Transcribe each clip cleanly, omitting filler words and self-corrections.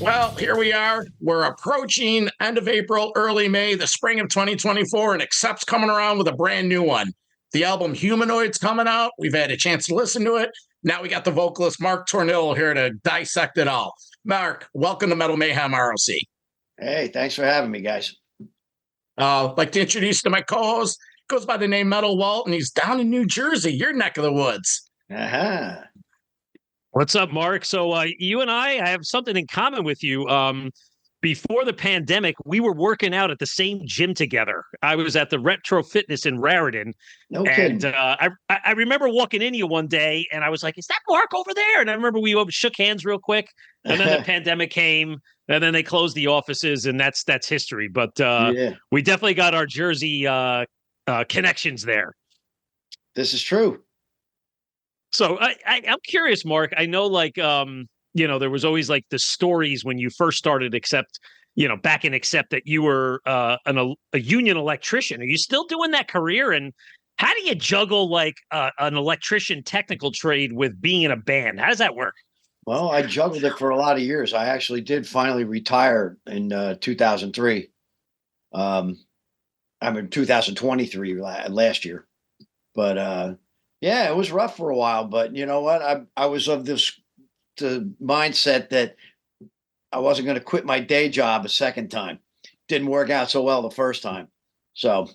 Well, here we are. We're approaching end of April, early May, the spring of 2024, and Accept's coming around with a brand new one. The album Humanoid's coming out. We've had a chance to listen to it. Now we got the vocalist Mark Tornillo here to dissect it all. Mark, welcome to Metal Mayhem ROC. Hey, thanks for having me, guys. I'd like to introduce you to my co-host. Goes by the name Metal Walt, and he's down in New Jersey, your neck of the woods. Uh-huh. What's up, Mark? So you and I have something in common with you. Before the pandemic, we were working out at the same gym together. I was at the Retro Fitness in Raritan. No kidding. I remember walking in you one day, and I was like, is that Mark over there? And I remember we shook hands real quick, and then the pandemic came, and then they closed the offices, and that's history. But we definitely got our Jersey connections there. This is true. So I'm curious, Mark. I know, there was always like the stories when you first started Accept, back in Accept, that you were a union electrician. Are you still doing that career? And how do you juggle an electrician technical trade with being in a band? How does that work? Well, I juggled it for a lot of years. I actually did finally retire in 2003. I'm in 2023 last year, but yeah, it was rough for a while. But you know what? I was of the mindset that I wasn't going to quit my day job a second time. Didn't work out so well the first time. So,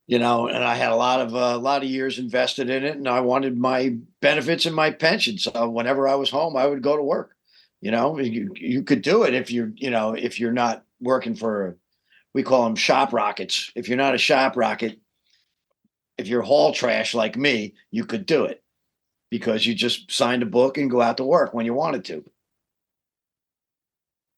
and I had a lot of years invested in it, and I wanted my benefits and my pension. So whenever I was home, I would go to work. You could do it if you're not working for, we call them shop rockets. If you're not a shop rocket, if you're haul trash like me, you could do it because you just signed a book and go out to work when you wanted to.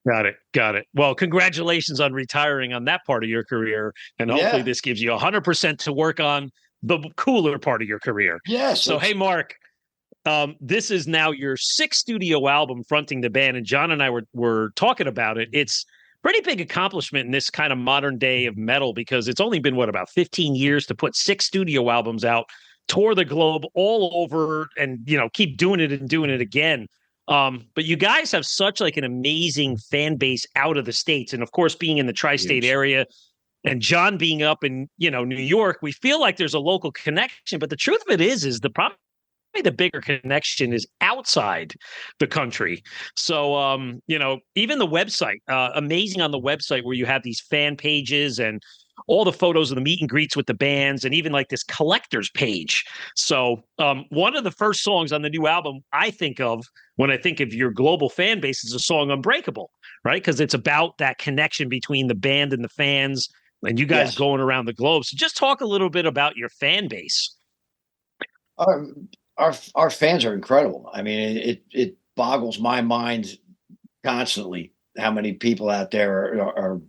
Got it. Well, congratulations on retiring on that part of your career. And hopefully this gives you 100% to work on the cooler part of your career. Yes. So, hey, Mark, this is now your 6th studio album fronting the band. And John and I were talking about it. It's pretty big accomplishment in this kind of modern day of metal, because it's only been, about 15 years to put 6 studio albums out, tour the globe all over, and, keep doing it and doing it again. But you guys have such an amazing fan base out of the States. And of course, being in the tri-state area and John being up in, New York, we feel like there's a local connection. But the truth of it is the problem. The bigger connection is outside the country. So, even the website, amazing on the website where you have these fan pages and all the photos of the meet and greets with the bands, and even this collector's page. So one of the first songs on the new album I think of when I think of your global fan base is the song Unbreakable, right? Because it's about that connection between the band and the fans, and you guys going around the globe. So just talk a little bit about your fan base. Our fans are incredible. I mean, it boggles my mind constantly how many people out there are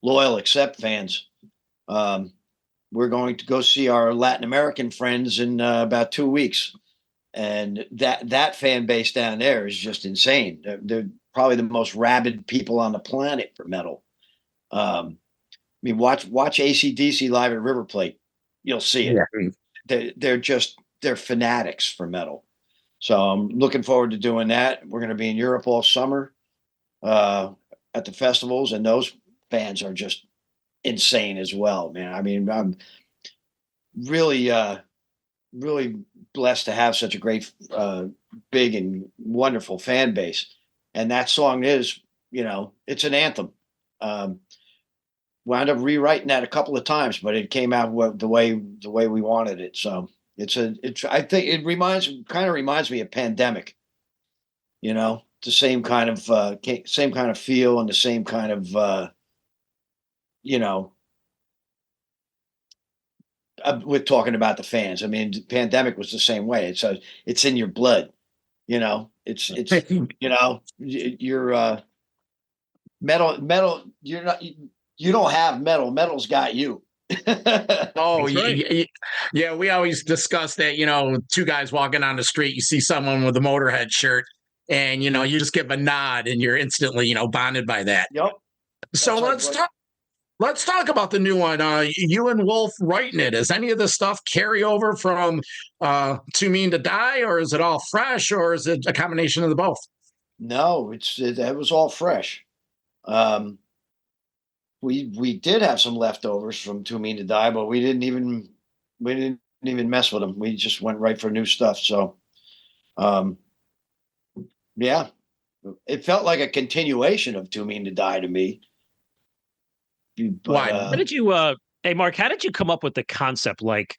loyal Accept fans. We're going to go see our Latin American friends in about 2 weeks, and that fan base down there is just insane. They're probably the most rabid people on the planet for metal. I mean, watch AC/DC live at River Plate. You'll see it. Yeah. They're fanatics for metal. So I'm looking forward to doing that. We're going to be in Europe all summer at the festivals, and those fans are just insane as well, man. I mean, I'm really, really blessed to have such a great, big and wonderful fan base. And that song is, it's an anthem. Wound up rewriting that a couple of times, but it came out the way we wanted it. So I think it kind of reminds me of Pandemic, the same kind of feel and the same kind of, we're talking about the fans. I mean, Pandemic was the same way. It's in your blood, it's, you're, metal, you don't have metal. Metal's got you. Oh, yeah. We always discuss that, 2 guys walking on the street, you see someone with a Motorhead shirt and, you just give a nod and you're instantly, bonded by that. Yep. So let's talk about the new one. You and Wolf writing it. Does any of this stuff carry over from Too Mean to Die, or is it all fresh, or is it a combination of the both? No, that was all fresh. Um, we did have some leftovers from Too Mean to Die, but we didn't even mess with them. We just went right for new stuff. So, um, yeah, it felt like a continuation of Too Mean to Die to me. But Why? How did you hey Mark, how did you come up with the concept? Like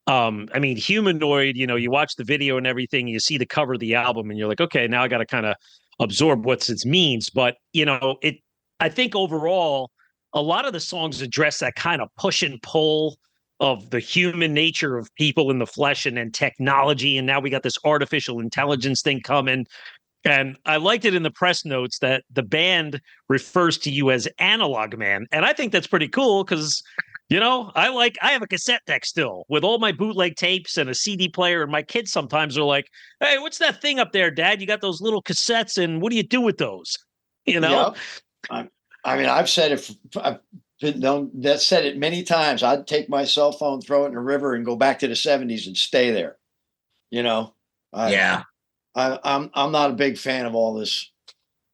I mean, Humanoid, you watch the video and everything, you see the cover of the album and you're like, okay, now I got to kind of absorb what it means. But it I think overall, a lot of the songs address that kind of push and pull of the human nature of people in the flesh and then technology. And now we got this artificial intelligence thing coming. And I liked it in the press notes that the band refers to you as Analog Man. And I think that's pretty cool because, I have a cassette deck still with all my bootleg tapes and a CD player. And my kids sometimes are like, hey, what's that thing up there, Dad? You got those little cassettes. And what do you do with those? yeah, I mean, I've said it. I've said it many times. I'd take my cell phone, throw it in the river, and go back to the '70s and stay there. You know, Yeah. I'm not a big fan of all this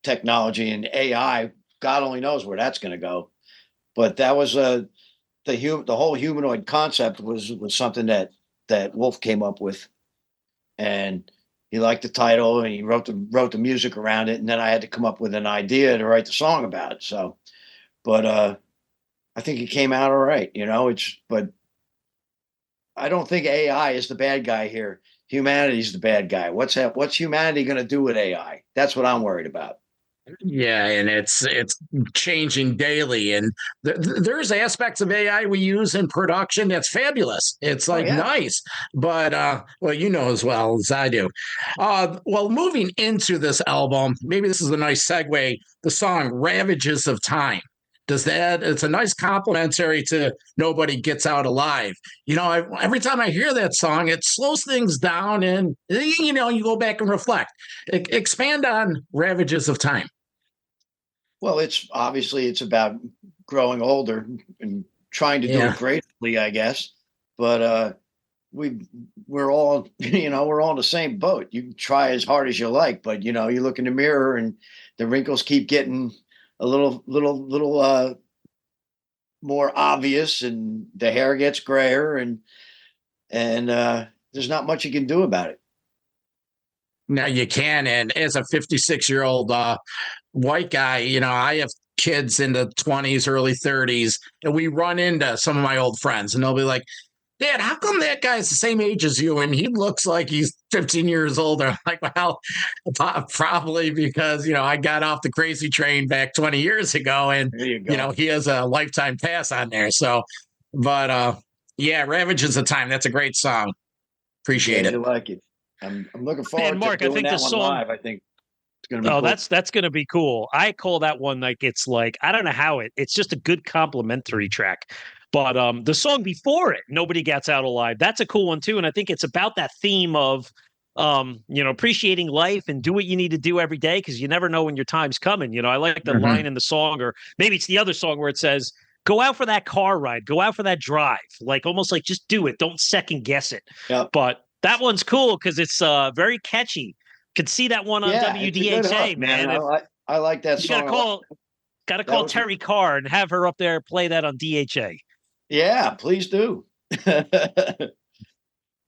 technology and AI. God only knows where that's going to go. But that was the whole humanoid concept was something that Wolf came up with, and he liked the title and he wrote the music around it, and then I had to come up with an idea to write the song about it. So, but I think it came out all right. But I don't think AI is the bad guy here. Humanity's the bad guy. What's humanity going to do with AI? That's what I'm worried about. Yeah, and it's changing daily, and there's aspects of AI we use in production that's fabulous. It's like yeah. nice, but well, as well as I do. Well, moving into this album, maybe this is a nice segue. The song "Ravages of Time." It's a nice complimentary to "Nobody Gets Out Alive." Every time I hear that song, it slows things down, and you go back and reflect. Expand on "Ravages of Time." Well, it's about growing older and trying to do it gracefully, I guess. But we're all we're all in the same boat. You can try as hard as you like, but you look in the mirror and the wrinkles keep getting a little more obvious, and the hair gets grayer, and there's not much you can do about it. Now you can, and as a 56-year-old white guy, I have kids in the 20s, early 30s, and we run into some of my old friends, and they'll be like, "Dad, how come that guy's the same age as you and he looks like he's 15 years older?" I'm like, well, probably because, I got off the crazy train back 20 years ago, and, There you go. he has a lifetime pass on there. So, but yeah, Ravages of Time. That's a great song. Appreciate it. You like it. I'm looking forward Mark, to doing I think that the one song, live. I think it's going to be cool. that's going to be cool. I call that one like it's like I don't know how it's just a good complimentary track. But the song before it, "Nobody Gets Out Alive," that's a cool one too. And I think it's about that theme of appreciating life and do what you need to do every day because you never know when your time's coming. I like the line in the song, or maybe it's the other song where it says, "Go out for that car ride, go out for that drive," like almost like just do it, don't second guess it. Yep. But that one's cool because it's very catchy. Could see that one on WDHA, hook, man. I like that song. Gotta call Terry Carr and have her up there play that on DHA. Yeah, please do.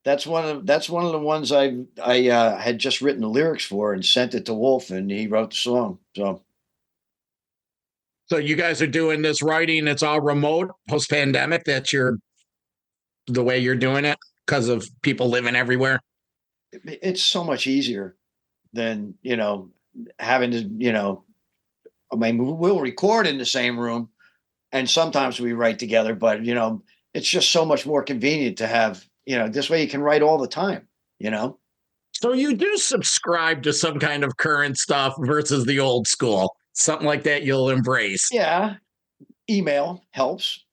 That's one of the ones I had just written the lyrics for and sent it to Wolf, and he wrote the song. So you guys are doing this writing, it's all remote post-pandemic. That's the way you're doing it because of people living everywhere. It's so much easier than, having to, I mean, we'll record in the same room and sometimes we write together, but, it's just so much more convenient to have, this way you can write all the time, So you do subscribe to some kind of current stuff versus the old school, something like that you'll embrace. Yeah. Email helps,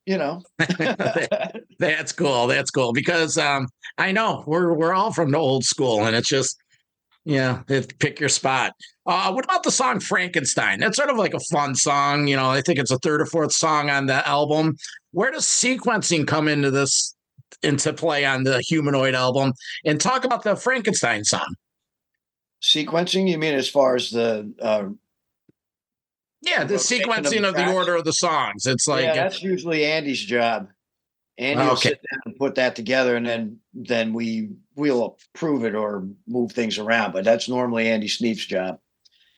That's cool. That's cool because I know we're all from the old school, and it's just pick your spot. What about the song "Frankenstein"? That's sort of like a fun song. I think it's the third or fourth song on the album. Where does sequencing come into play on the Humanoid album? And talk about the Frankenstein song. Sequencing, you mean as far as the Yeah, the rotation sequencing of the tracks? order of the songs. It's like, Yeah, that's usually Andy's job. Andy will okay. sit down and put that together, and then we'll approve it or move things around. But that's normally Andy Sneap's job.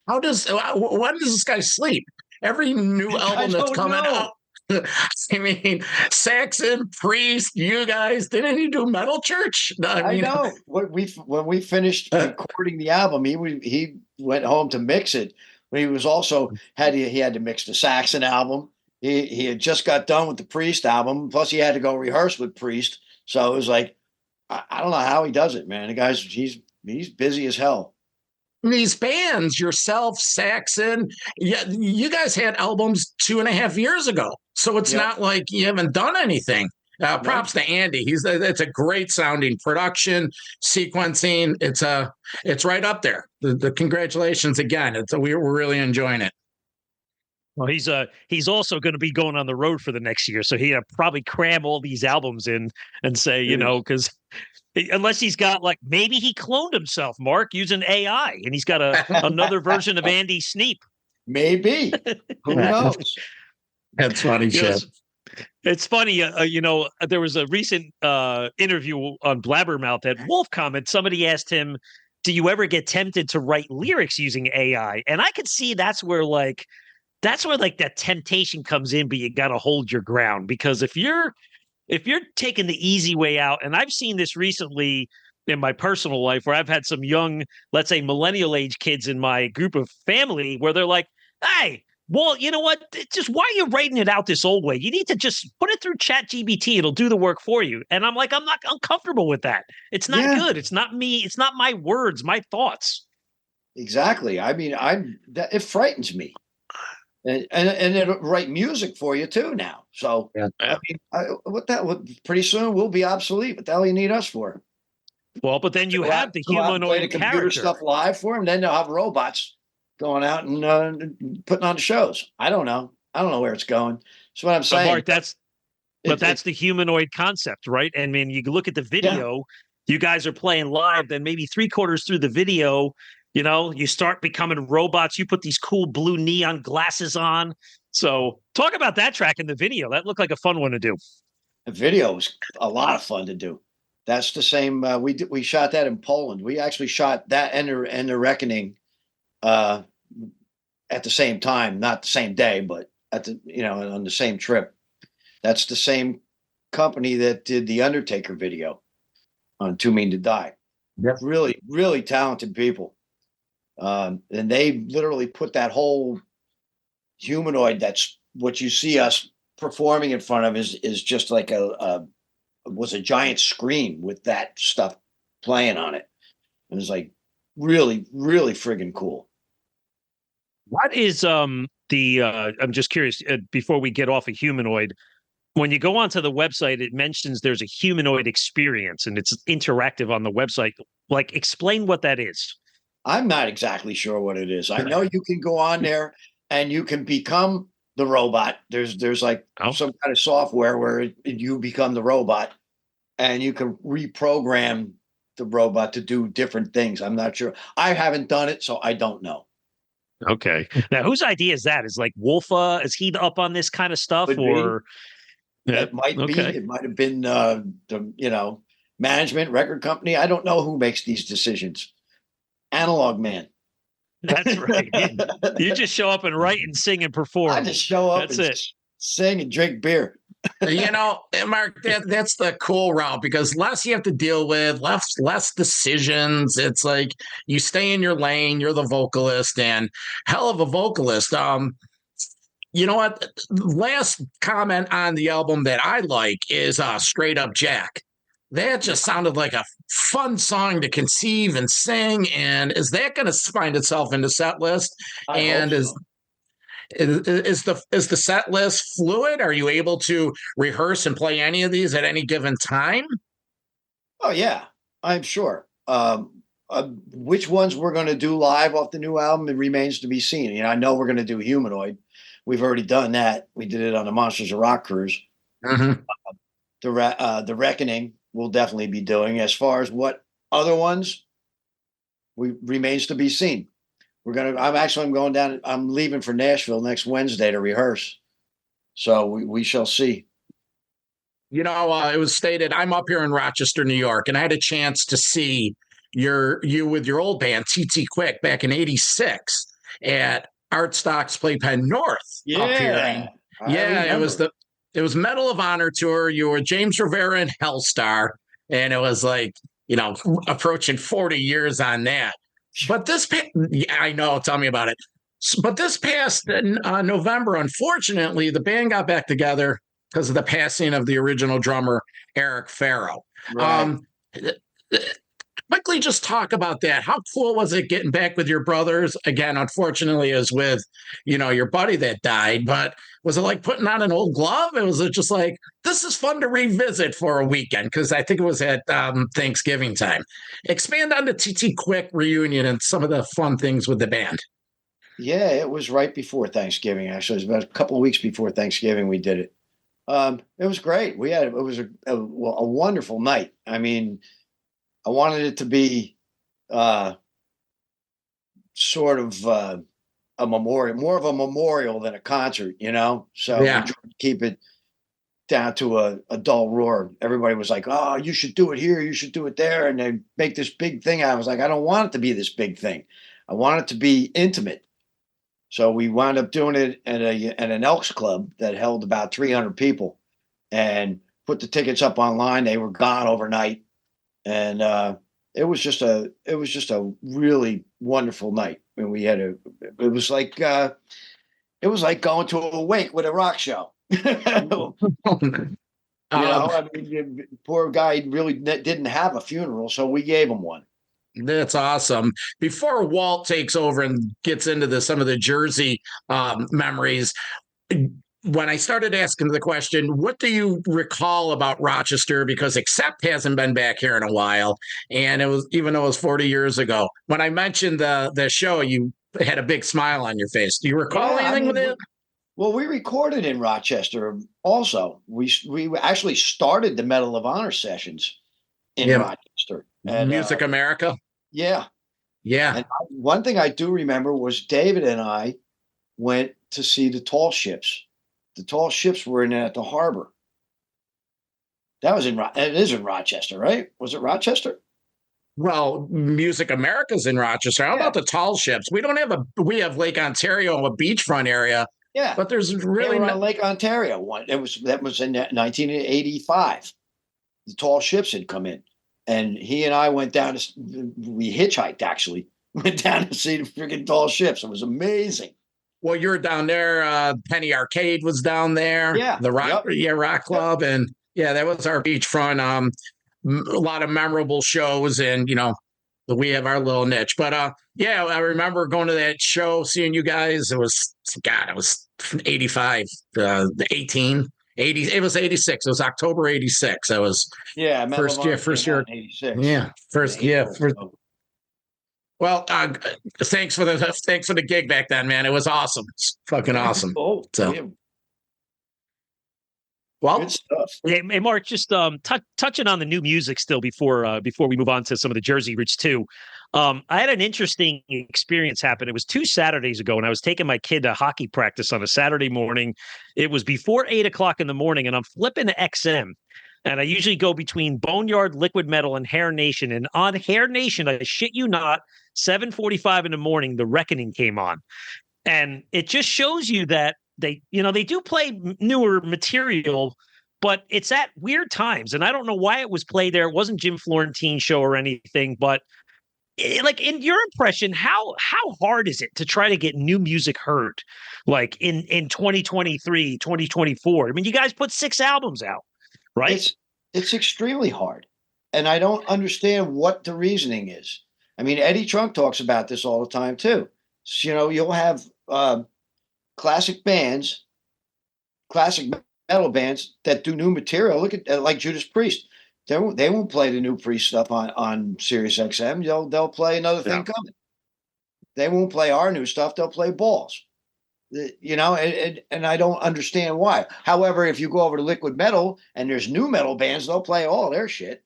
When does this guy sleep? Every new album that's coming out. I mean, Saxon, Priest, you guys, didn't you do Metal Church? I know. When we finished recording the album, he went home to mix it. But he was also he had to mix the Saxon album. He had just got done with the Priest album. Plus, he had to go rehearse with Priest. So it was like, I don't know how he does it, man. The guy's he's busy as hell. These bands, yourself, Saxon, yeah, you guys had albums 2.5 years ago, so it's not like you haven't done anything. Props to Andy. It's a great sounding production, sequencing. It's right up there. The congratulations again. We're really enjoying it. Well, he's also going to be going on the road for the next year, so he'll probably cram all these albums in and say, because unless he's got maybe he cloned himself, Mark, using AI, and he's got another version of Andy Sneap. Maybe. Who knows? That's funny shit. It's funny, there was a recent interview on Blabbermouth at Wolf Comment. Somebody asked him, do you ever get tempted to write lyrics using AI? And I could see that's where that temptation comes in, but you got to hold your ground, because if you're taking the easy way out, and I've seen this recently in my personal life where I've had some young, let's say millennial age kids in my group of family where they're like, hey, well, you know what? Just why are you writing it out this old way? You need to just put it through ChatGPT. It'll do the work for you. And I'm like, I'm not uncomfortable with that. It's not good. It's not me. It's not my words, my thoughts. Exactly. I mean, it frightens me. And it'll write music for you too now. So I mean, pretty soon we'll be obsolete. What the hell you need us for? Well, but then you have the humanoid computer stuff live for them. Then they'll have robots going out and putting on the shows. I don't know. I don't know where it's going. That's what I'm saying. Mark, that's the humanoid concept, right? And I mean, you look at the video. You guys are playing live. Then maybe 3/4 through the video, you start becoming robots. You put these cool blue neon glasses on. So talk about that track in the video. That looked like a fun one to do. The video was a lot of fun to do. That's the same. We shot that in Poland. We actually shot that and the Reckoning at the same time, not the same day, but on the same trip. That's the same company that did the Undertaker video on Too Mean to Die. Yep. Really, really talented people. And they literally put that whole humanoid, that's what you see us performing in front of is just like was a giant screen with that stuff playing on it. It was like really, really friggin' cool. What is I'm just curious, before we get off of humanoid, when you go onto the website, it mentions there's a humanoid experience and it's interactive on the website. Explain what that is. I'm not exactly sure what it is. I know you can go on there and you can become the robot. There's some kind of software where you become the robot and you can reprogram the robot to do different things. I'm not sure. I haven't done it, so I don't know. Okay. Now, whose idea is that? Is Wolfa, is he up on this kind of stuff? Or it might be. It might have been the management, record company. I don't know who makes these decisions. Analog man. That's right. You just show up and write and sing and perform. I just show up sing and drink beer. Mark, that's the cool route, because less you have to deal with, less decisions. It's like you stay in your lane. You're the vocalist, and hell of a vocalist. You know what? Last comment on the album that I like is Straight Up Jack. That just sounded like a fun song to conceive and sing. And is that going to find itself in the set list? And is the set list fluid? Are you able to rehearse and play any of these at any given time? Oh yeah, I'm sure. Which ones we're going to do live off the new album, it remains to be seen. I know we're going to do Humanoid. We've already done that. We did it on the Monsters of Rock cruise. Mm-hmm. The Reckoning we'll definitely be doing. As far as what other ones, we remains to be seen. I'm going down. I'm leaving for Nashville next Wednesday to rehearse. So we shall see. You know, it was stated I'm up here in Rochester, New York, and I had a chance to see you with your old band TT Quick back in '86 at Art Stock's Playpen North up here. And it was Medal of Honor tour. You were James Rivera and Hellstar, and it was like, you know, approaching 40 years on that. But I know, tell me about it. But this past November, unfortunately, the band got back together because of the passing of the original drummer, Erik Ferro. Right. Quickly just talk about that. How cool was it getting back with your brothers? Again, unfortunately, it was with, you know, your buddy that died, but was it like putting on an old glove? It was just like, this is fun to revisit for a weekend, because I think it was at Thanksgiving time. Expand on the TT Quick reunion and some of the fun things with the band. Yeah, it was right before Thanksgiving. Actually, it was about a couple of weeks before Thanksgiving we did it. It was great. It was a wonderful night. I mean, I wanted it to be sort of a memorial, more of a memorial than a concert, you know? So we tried to keep it down to a dull roar. Everybody was like, oh, you should do it here, you should do it there. And they make this big thing. I was like, I don't want it to be this big thing. I want it to be intimate. So we wound up doing it at an Elks Club that held about 300 people, and put the tickets up online. They were gone overnight. And it was just a really wonderful night. And it was like going to a wake with a rock show. I mean, poor guy really didn't have a funeral, so we gave him one. That's awesome. Before Walt takes over and gets into some of the Jersey memories, when I started asking the question, what do you recall about Rochester? Because Accept hasn't been back here in a while, and it was, even though it was 40 years ago. When I mentioned the show, you had a big smile on your face. Do you recall anything with it? Well, we recorded in Rochester also. We actually started the Medal of Honor sessions in Rochester. And Music America? Yeah. Yeah. And one thing I do remember was David and I went to see the Tall Ships. The Tall Ships were at the harbor. That was it is in Rochester, right? Was it Rochester? Well, Music America's in Rochester. How about the Tall Ships? We have Lake Ontario, a beachfront area. Yeah. But there's really on Lake Ontario one. That was in 1985. The Tall Ships had come in. And he and I went down we hitchhiked actually. Went down to see the freaking Tall Ships. It was amazing. Well, you were down there. Penny Arcade was down there. Yeah. The Rock Club. Yep. And that was our beachfront. A lot of memorable shows, and we have our little niche. But I remember going to that show, seeing you guys. It was 85, 18. 80, it was 86. It was October 86. That was first year. 86. Yeah, first year. Well, thanks for the gig back then, man. It was awesome. It's fucking awesome. Well, good stuff. Hey, Mark, just touching on the new music still before we move on to some of the Jersey roots too. I had an interesting experience happen. It was 2 Saturdays ago, and I was taking my kid to hockey practice on a Saturday morning. It was before 8 o'clock in the morning, and I'm flipping to XM. And I usually go between Boneyard, Liquid Metal, and Hair Nation. And on Hair Nation, I shit you not, 7:45 in the morning, The Reckoning came on. And it just shows you that they do play newer material, but it's at weird times. And I don't know why it was played there. It wasn't Jim Florentine's show or anything, but like, in your impression, how hard is it to try to get new music heard, like in 2023, 2024? I mean, you guys put 6 albums out, right? It's extremely hard. And I don't understand what the reasoning is. I mean, Eddie Trunk talks about this all the time too. So, you'll have classic metal bands that do new material. Look at like Judas Priest. They won't play the new Priest stuff on Sirius XM. They'll play another thing coming. They won't play our new stuff. They'll play Balls. And I don't understand why. However, if you go over to Liquid Metal and there's new metal bands, they'll play all their shit.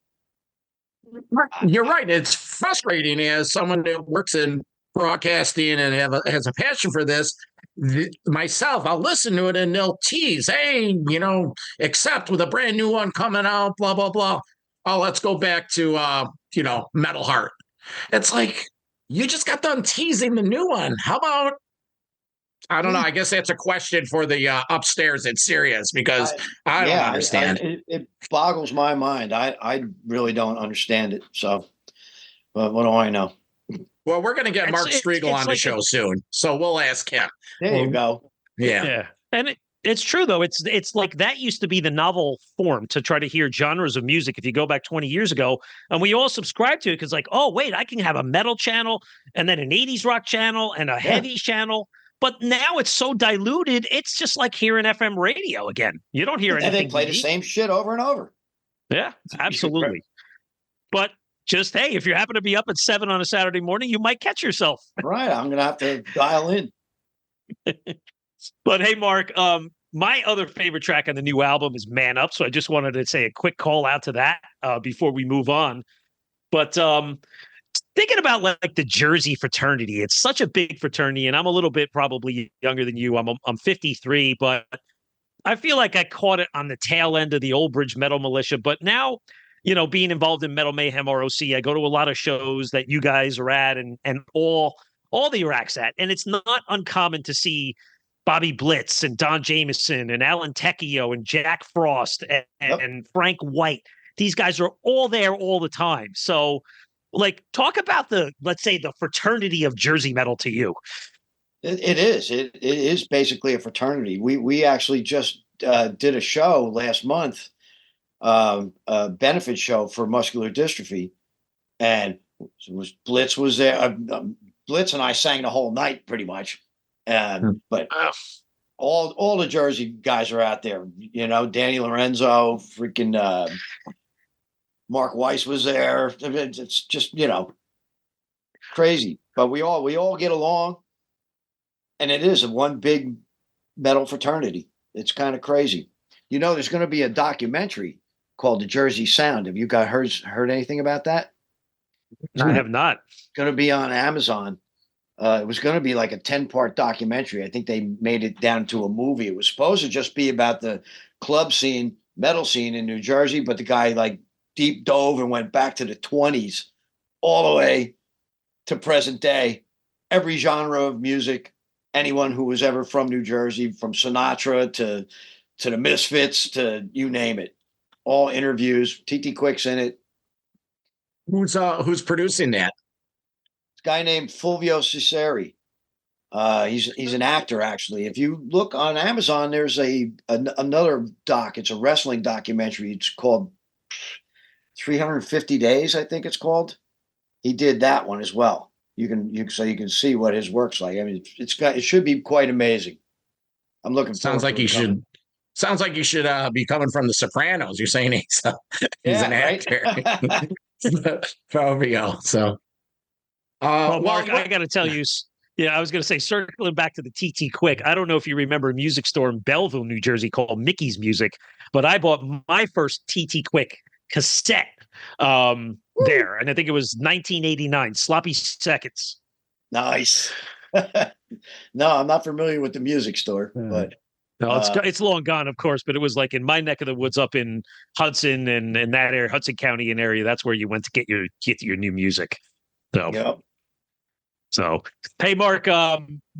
You're right. It's frustrating as someone that works in broadcasting and has a passion for this. Myself, I'll listen to it and they'll tease, hey, except with a brand new one coming out, blah, blah, blah. Oh, let's go back to, Metal Heart. It's like, you just got done teasing the new one. How about, I don't know. I guess that's a question for the upstairs at Sirius because I don't understand. It boggles my mind. I really don't understand it. So, but what do I know? Well, we're going to get Mark Striegel on the show soon, so we'll ask him. There you go. Yeah. And it's true though. It's like that used to be the novel form to try to hear genres of music. If you go back 20 years ago, and we all subscribed to it because, like, oh wait, I can have a metal channel and then an 80s rock channel and a heavy channel. But now it's so diluted, it's just like hearing FM radio again. You don't hear anything. And they play the same shit over and over. Yeah, absolutely. But just, hey, if you happen to be up at 7 on a Saturday morning, you might catch yourself. Right. I'm going to have to dial in. But hey, Mark, my other favorite track on the new album is Man Up. So I just wanted to say a quick call out to that before we move on. But thinking about like the Jersey fraternity, it's such a big fraternity, and I'm a little bit probably younger than you. I'm 53, but I feel like I caught it on the tail end of the Old Bridge Metal Militia. But now, being involved in Metal Mayhem ROC, I go to a lot of shows that you guys are at, and all the Iraq's at, and it's not uncommon to see Bobby Blitz and Don Jameson and Alan Tecchio and Jack Frost and Frank White. These guys are all there all the time. So, like, talk about let's say the fraternity of Jersey metal to you. It is. It is basically a fraternity. We actually just did a show last month, a benefit show for muscular dystrophy, and Blitz was there. Blitz and I sang the whole night pretty much, but all the Jersey guys are out there. Danny Lorenzo, freaking. Mark Weiss was there. It's just, crazy, but we all get along, and it is one big metal fraternity. It's kind of crazy. There's going to be a documentary called The Jersey Sound. Have you guys heard anything about that? I have not. It's going to be on Amazon. It was going to be like a 10-part documentary. I think they made it down to a movie. It was supposed to just be about the club scene, metal scene in New Jersey, but the guy deep dove and went back to the 20s all the way to present day, every genre of music, anyone who was ever from New Jersey, from Sinatra to the Misfits to you name it, all interviews. TT Quick's in it. Who's producing that? This guy named Fulvio Cesari. He's an actor, actually. If you look on Amazon, there's another doc. It's a wrestling documentary. It's called 350 Days, I think it's called. He did that one as well. You can see what his work's like. I mean, it should be quite amazing. I'm looking. Sounds like you should be coming from The Sopranos. You're saying he's an actor. Fabio. So, Mark, I got to tell you. Yeah, I was going to say, circling back to the TT Quick, I don't know if you remember a music store in Belleville, New Jersey called Mickey's Music, but I bought my first TT Quick cassette there, and I think it was 1989, Sloppy Seconds. Nice. No, I'm not familiar with the music store, but no, it's long gone, of course, but it was like in my neck of the woods up in Hudson and that area, Hudson County and area. That's where you went to get your new music. So, yep. So, hey, Mark,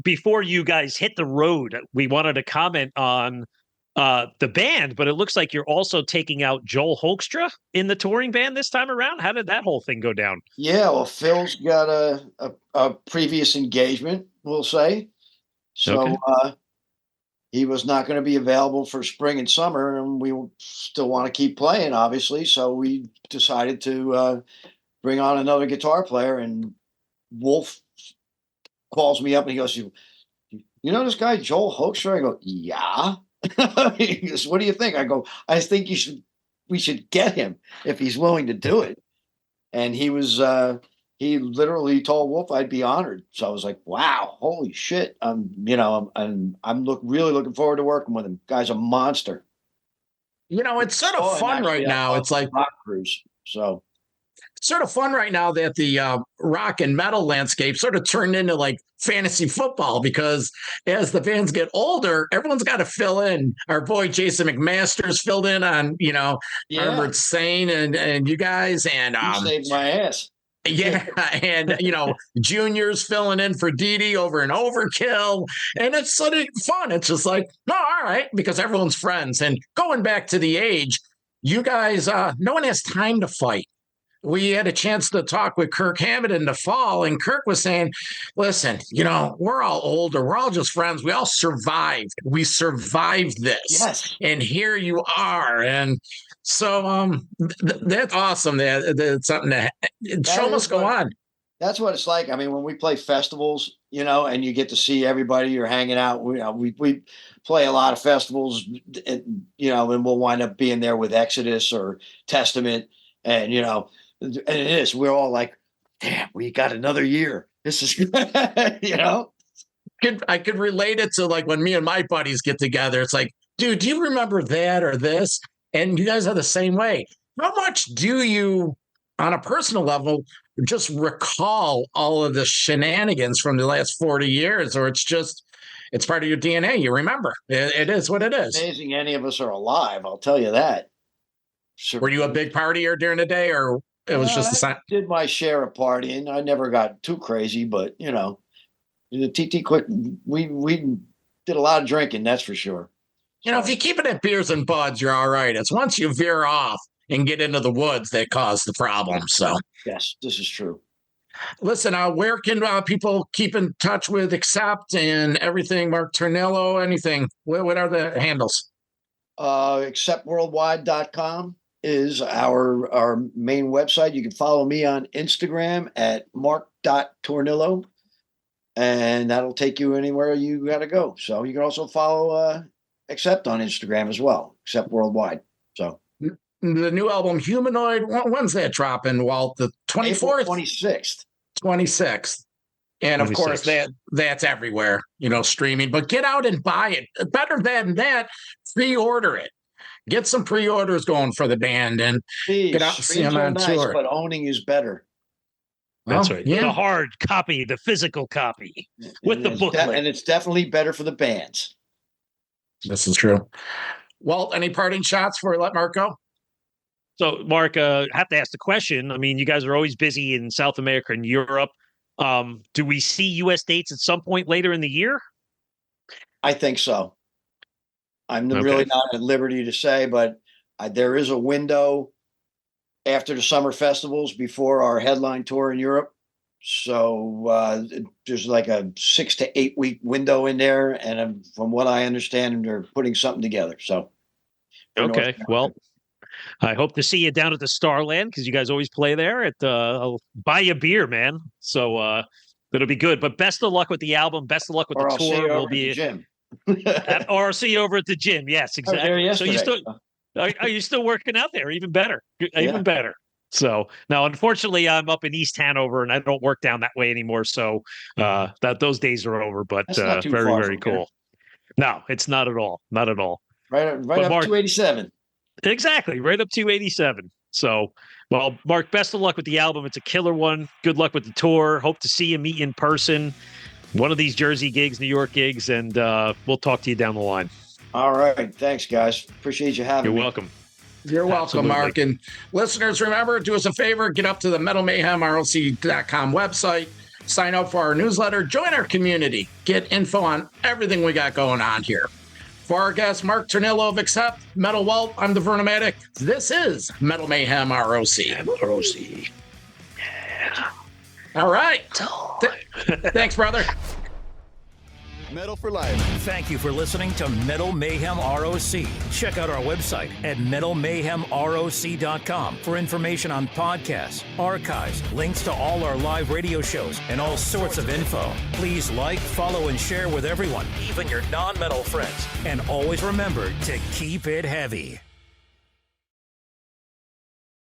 before you guys hit the road, we wanted to comment on the band, but it looks like you're also taking out Joel Hoekstra in the touring band this time around. How did that whole thing go down? Yeah, well, Phil's got a previous engagement, we'll say. So he was not going to be available for spring and summer, and we still want to keep playing, obviously. So we decided to bring on another guitar player, and Wolf calls me up and he goes, "You know this guy, Joel Hoekstra?" I go, "Yeah." He goes, "What do you think?" I go, "I think we should get him if he's willing to do it." And he was, he literally told Wolf I'd be honored. So I was like, "Wow, holy shit!" I'm really looking forward to working with him. Guy's a monster. It's sort of fun right now. It's like rock cruise. So sort of fun right now that the rock and metal landscape sort of turned into like fantasy football, because as the bands get older, everyone's got to fill in. Our boy Jason McMaster's filled in on, Herbert Sane and you guys, and You saved my ass. yeah, and Junior's filling in for Dee over an Overkill, and it's sort of fun. It's just like, no, all right, because everyone's friends. And going back to the age, you guys, no one has time to fight. We had a chance to talk with Kirk Hammett in the fall, and Kirk was saying, listen, we're all older. We're all just friends. We all survived. We survived this. Yes. And here you are. And so that's awesome. That's something that show must go on. That's what it's like. I mean, when we play festivals, and you get to see everybody, you're hanging out. We play a lot of festivals, and we'll wind up being there with Exodus or Testament, and and it is. We're all like, damn, we got another year. This is, I could relate it to like when me and my buddies get together. It's like, dude, do you remember that or this? And you guys are the same way. How much do you, on a personal level, just recall all of the shenanigans from the last 40 years? Or it's part of your DNA. You remember. It is what it is. Amazing any of us are alive. I'll tell you that. Were you a big partier during the day, or it was just the sign? I did my share of partying. I never got too crazy, but the TT Quick, we did a lot of drinking, that's for sure. If you keep it at beers and buds, you're all right. It's once you veer off and get into the woods that cause the problem. So yes, this is true. Listen, where can people keep in touch with Accept and everything? Mark Tornillo, anything? What are the handles? Acceptworldwide.com is our main website. You can follow me on Instagram at mark.tornillo, and that'll take you anywhere you got to go. So you can also follow Accept on Instagram as well, Accept Worldwide. So the new album Humanoid, when's that dropping, Walt? The 24th? 26th. And of course that's everywhere, streaming, but get out and buy it. Better than that, pre-order it. Get some pre-orders going for the band and get out and see them on tour. But owning is better. That's right. Yeah. The hard copy, the physical copy with the booklet. And it's definitely better for the bands. This is true. Walt, any parting shots before we let Mark go? So, Mark, I have to ask the question. I mean, you guys are always busy in South America and Europe. Do we see U.S. dates at some point later in the year? I think so. I'm really not at liberty to say, but there is a window after the summer festivals before our headline tour in Europe. So there's like a 6 to 8 week window in there. And from what I understand, they're putting something together. So. Okay. Well, I hope to see you down at the Starland, because you guys always play there. I'll buy you a beer, man. So it'll be good. But best of luck with the album. Best of luck with the tour. We'll be at the gym. Or I'll see you over at the gym. Yes, exactly. So are you still working out there? Even better. Even better. So now, unfortunately, I'm up in East Hanover, and I don't work down that way anymore. So those days are over. But very, very cool. Here. No, it's not at all. Not at all. Right up 287. Exactly, right up 287. So, well, Mark, best of luck with the album. It's a killer one. Good luck with the tour. Hope to see you, meet you in person. One of these Jersey gigs, New York gigs, and we'll talk to you down the line. All right. Thanks, guys. Appreciate you having me. You're welcome. You're welcome, Mark. And listeners, remember, do us a favor, get up to the metalmayhemroc.com website, sign up for our newsletter, join our community, get info on everything we got going on here. For our guest, Mark Tornillo of Accept, Metal Walt, I'm the Vernomatic. This is Metal Mayhem ROC. Yeah. All right. Thanks, brother. Metal for life. Thank you for listening to Metal Mayhem ROC. Check out our website at metalmayhemroc.com for information on podcasts, archives, links to all our live radio shows, and all sorts of info. Please like, follow, and share with everyone, even your non-metal friends. And always remember to keep it heavy.